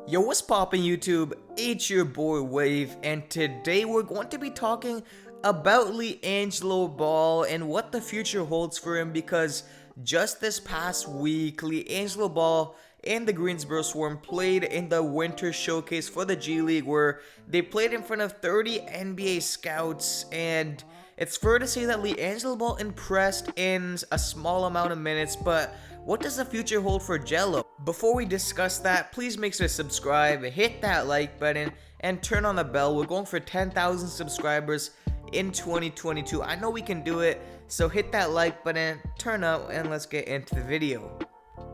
Yo, what's poppin' YouTube? It's your boy Wave, and today we're going to be talking about LiAngelo Ball and what the future holds for him, because just this past week, LiAngelo Ball and the Greensboro Swarm played in the Winter Showcase for the G League, where they played in front of 30 NBA scouts, and it's fair to say that LiAngelo Ball impressed in a small amount of minutes, but what does the future hold for Jello? Before we discuss that, please make sure to subscribe, hit that like button, and turn on the bell. We're going for 10,000 subscribers in 2022. I know we can do it, so hit that like button, turn up, and let's get into the video.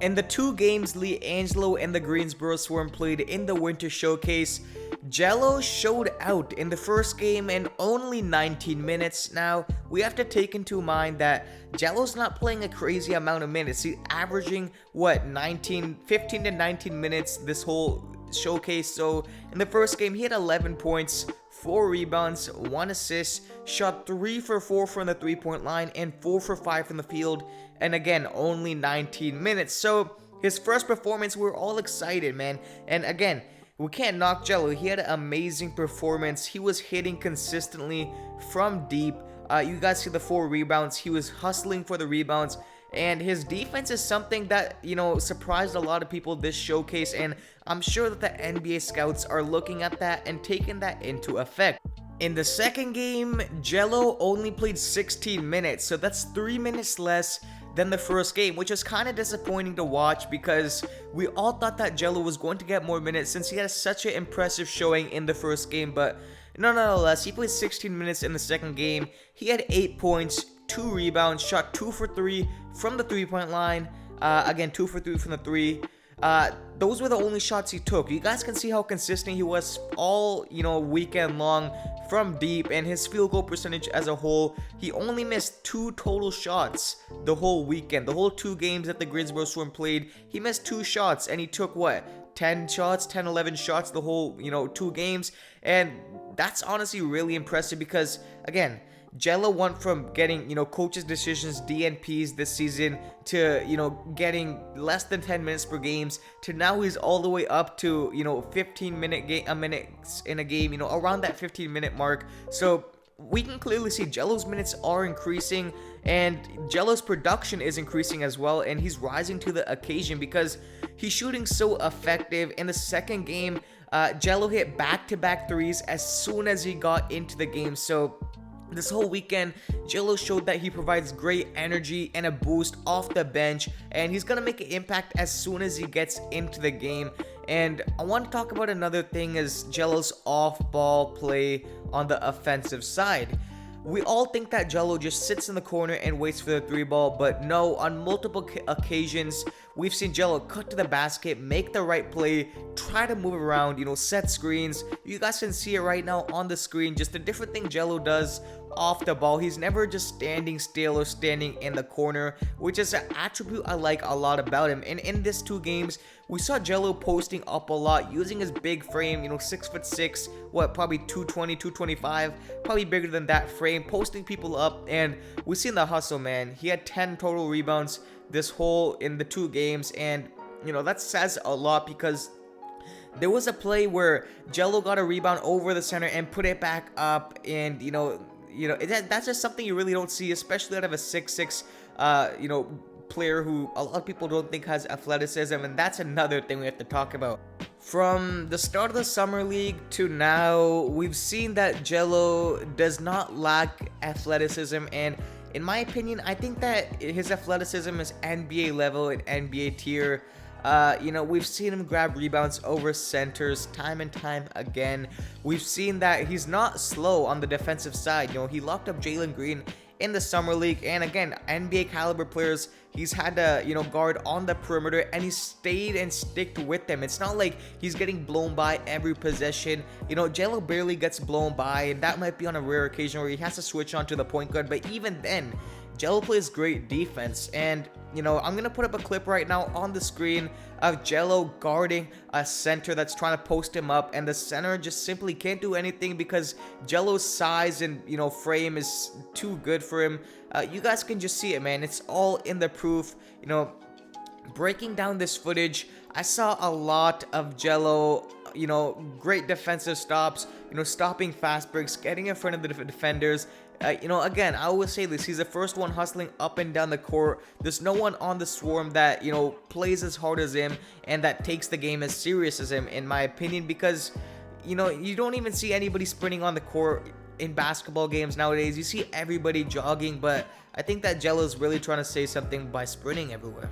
In the two games LiAngelo and the Greensboro Swarm played in the Winter Showcase, Jello showed out in the first game in only 19 minutes. Now, we have to take into mind that Jello's not playing a crazy amount of minutes. He's averaging, 15 to 19 minutes this whole showcase. So, in the first game, he had 11 points, 4 rebounds, 1 assist, shot 3 for 4 from the three-point line, and 4 for 5 from the field, and again, only 19 minutes. So, his first performance, we're all excited, man. And again, we can't knock Jello. He had an amazing performance. He was hitting consistently from deep. You guys see the 4 rebounds. He was hustling for the rebounds. And his defense is something that, surprised a lot of people this showcase. And I'm sure that the NBA scouts are looking at that and taking that into effect. In the second game, Jello only played 16 minutes. So that's 3 minutes less than the first game, which is kind of disappointing to watch, because we all thought that Jello was going to get more minutes since he had such an impressive showing in the first game. But nonetheless, he played 16 minutes in the second game. He had 8 points, 2 rebounds, shot 2 for 3 from the three-point line. Again, 2 for 3 from the 3. Those were the only shots he took. You guys can see how consistent he was all, weekend long from deep, and his field goal percentage as a whole, he only missed 2 total shots the whole weekend. The whole 2 games that the Greensboro Swarm played, he missed 2 shots, and he took 10 shots, 10, 11 shots the whole, 2 games. And that's honestly really impressive, because again, Jello went from getting, coaches' decisions, DNPs this season, to, getting less than 10 minutes per games, to now he's all the way up to, 15 minutes in a game, around that 15-minute mark. So we can clearly see Jello's minutes are increasing, and Jello's production is increasing as well, and he's rising to the occasion because he's shooting so effective. In the second game, Jello hit back-to-back threes as soon as he got into the game. So this whole weekend, Jello showed that he provides great energy and a boost off the bench, and he's gonna make an impact as soon as he gets into the game. And I want to talk about another thing, is Jello's off-ball play on the offensive side. We all think that Jello just sits in the corner and waits for the 3-ball, but no, on multiple occasions, we've seen Jello cut to the basket, make the right play, try to move around, set screens. You guys can see it right now on the screen, just a different thing Jello does off the ball. He's never just standing still or standing in the corner, which is an attribute I like a lot about him. And in these 2 games, we saw Jello posting up a lot, using his big frame, 6'6", probably 220, 225, probably bigger than that frame, posting people up, and we seen the hustle, man. He had 10 total rebounds in the 2 games, and that says a lot, because there was a play where Jello got a rebound over the center and put it back up, and that's just something you really don't see, especially out of a 6'6", player who a lot of people don't think has athleticism. And that's another thing we have to talk about. From the start of the summer league to now, we've seen that Jello does not lack athleticism, and in my opinion, I think that his athleticism is NBA level and NBA tier. We've seen him grab rebounds over centers time and time again. We've seen that he's not slow on the defensive side. He locked up Jalen Green in the summer league, and again, NBA caliber players he's had to guard on the perimeter, and he stayed and sticked with them. It's not like he's getting blown by every possession. Jello barely gets blown by, and that might be on a rare occasion where he has to switch on to the point guard, but even then, Jello plays great defense. And I'm gonna put up a clip right now on the screen of Jello guarding a center that's trying to post him up, and the center just simply can't do anything because Jello's size and frame is too good for him. You guys can just see it, man. It's all in the proof. Breaking down this footage I saw a lot of Jello, great defensive stops, stopping fast breaks, getting in front of the defenders. Again, I always say this, he's the first one hustling up and down the court. There's no one on the swarm that, plays as hard as him and that takes the game as serious as him, in my opinion, because, you don't even see anybody sprinting on the court in basketball games nowadays. You see everybody jogging, but I think that Jello is really trying to say something by sprinting everywhere.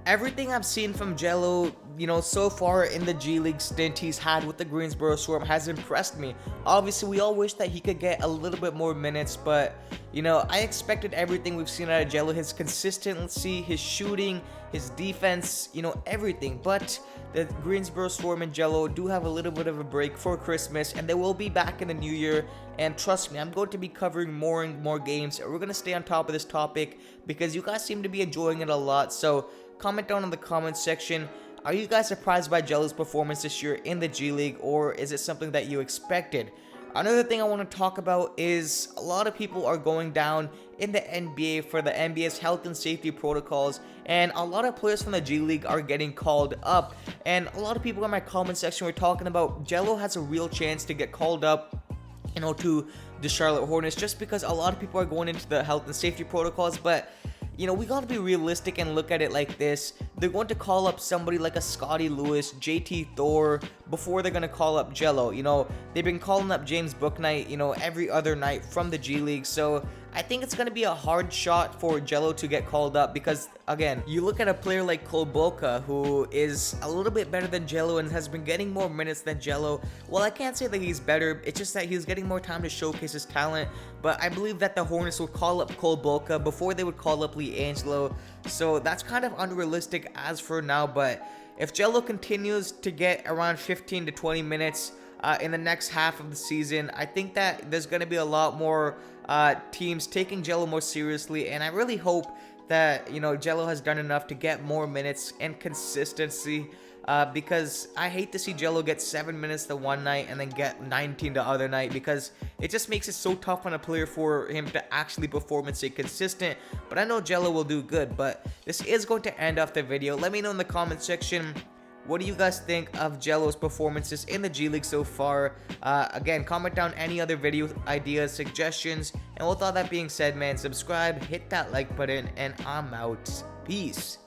Everything I've seen from Jello, so far in the G League stint he's had with the Greensboro Swarm has impressed me. Obviously, we all wish that he could get a little bit more minutes, but, I expected everything we've seen out of Jello, his consistency, his shooting, his defense, everything. But the Greensboro Swarm and Jello do have a little bit of a break for Christmas, and they will be back in the new year. And trust me, I'm going to be covering more and more games. We're going to stay on top of this topic because you guys seem to be enjoying it a lot. So comment down in the comments section. Are you guys surprised by Jello's performance this year in the G League, or is it something that you expected? Another thing I want to talk about is a lot of people are going down in the NBA for the NBA's health and safety protocols, and a lot of players from the G League are getting called up. And a lot of people in my comment section were talking about Jello has a real chance to get called up, to the Charlotte Hornets, just because a lot of people are going into the health and safety protocols. But we gotta be realistic and look at it like this. They're going to call up somebody like a Scotty Lewis, JT Thor, before they're gonna call up Jello. They've been calling up James Bouknight, every other night from the G League. So I think it's gonna be a hard shot for Jello to get called up because, again, you look at a player like Kolboka, who is a little bit better than Jello and has been getting more minutes than Jello. Well, I can't say that he's better, it's just that he's getting more time to showcase his talent. But I believe that the Hornets would call up Kolboka before they would call up LiAngelo. So that's kind of unrealistic as for now. But if Jello continues to get around 15 to 20 minutes in the next half of the season, I think that there's going to be a lot more teams taking Jello more seriously, and I really hope that Jello has done enough to get more minutes and consistency, because I hate to see Jello get 7 minutes the one night and then get 19 the other night, because it just makes it so tough on a player for him to actually perform and stay consistent. But I know Jello will do good. But this is going to end off the video. Let me know in the comment section, what do you guys think of Jello's performances in the G League so far? Again, comment down any other video ideas, suggestions. And with all that being said, man, subscribe, hit that like button, and I'm out. Peace.